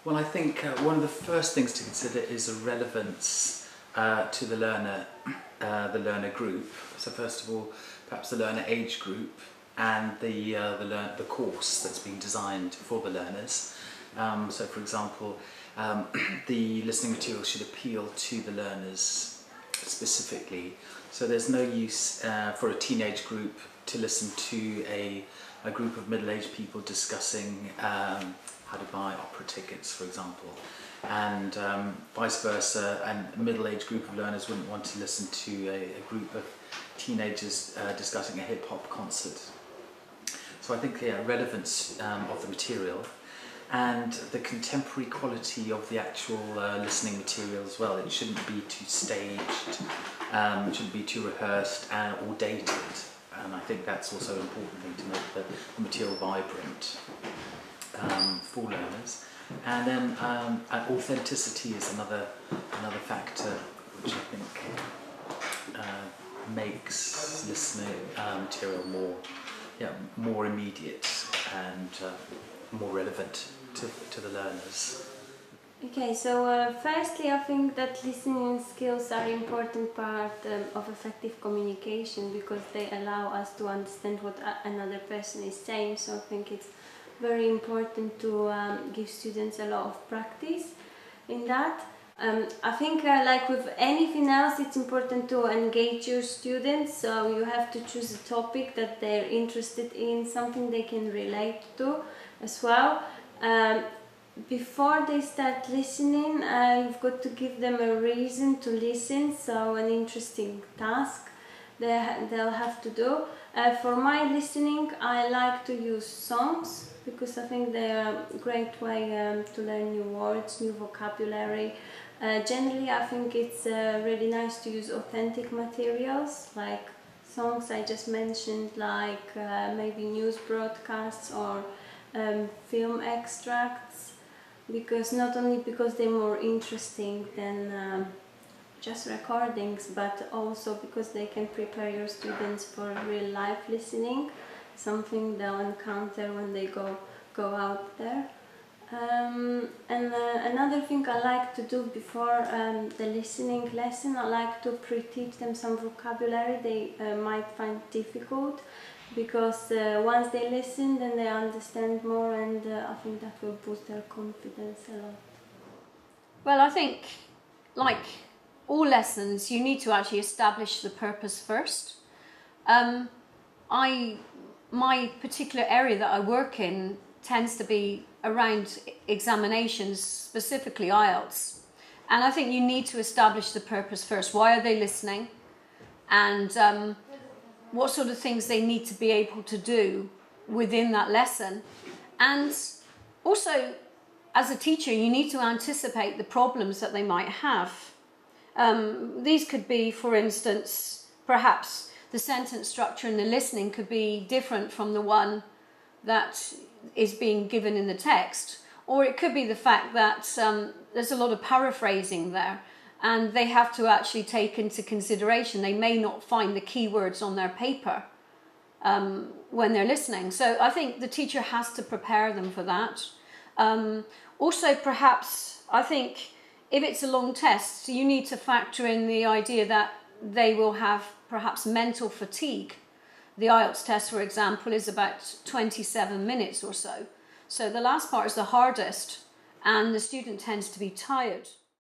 Well, I think one of the first things to consider is a relevance to the learner group. So first of all, perhaps the learner age group and the course that's been designed for the learners. So for example, the listening material should appeal to the learners specifically. So there's no use for a teenage group to listen to a group of middle-aged people discussing how to buy opera tickets, for example, and vice versa, and a middle-aged group of learners wouldn't want to listen to a group of teenagers discussing a hip-hop concert. So I think relevance of the material and the contemporary quality of the actual listening material as well. It shouldn't be too staged, it shouldn't be too rehearsed or dated. And I think that's also an important thing to make the material vibrant for learners. And then authenticity is another factor which I think makes listening material more immediate and more relevant to the learners. Okay, so firstly I think that listening skills are an important part of effective communication because they allow us to understand what another person is saying, so I think it's very important to give students a lot of practice in that. I think like with anything else, it's important to engage your students, so you have to choose a topic that they're interested in, something they can relate to as well. Before they start listening, you've got to give them a reason to listen, so an interesting task they'll have to do. For my listening, I like to use songs because I think they're a great way to learn new words, new vocabulary. Generally, I think it's really nice to use authentic materials like songs I just mentioned, like maybe news broadcasts or film extracts, because not only because they're more interesting than just recordings, but also because they can prepare your students for real life listening, something they'll encounter when they go out there. And another thing I like to do before the listening lesson, I like to pre-teach them some vocabulary they might find difficult, because once they listen, then they understand more, and I think that will boost their confidence a lot. Well, I think, like all lessons, you need to actually establish the purpose first. My particular area that I work in tends to be around examinations, specifically IELTS. And I think you need to establish the purpose first. Why are they listening? And what sort of things they need to be able to do within that lesson. And also, as a teacher, you need to anticipate the problems that they might have. These could be, for instance, perhaps the sentence structure in the listening could be different from the one that is being given in the text, or it could be the fact that there's a lot of paraphrasing there, and they have to actually take into consideration they may not find the keywords on their paper when they're listening. So I think the teacher has to prepare them for that. Also, perhaps, I think if it's a long test, you need to factor in the idea that they will have perhaps mental fatigue. The IELTS test, for example, is about 27 minutes or so. So the last part is the hardest, and the student tends to be tired.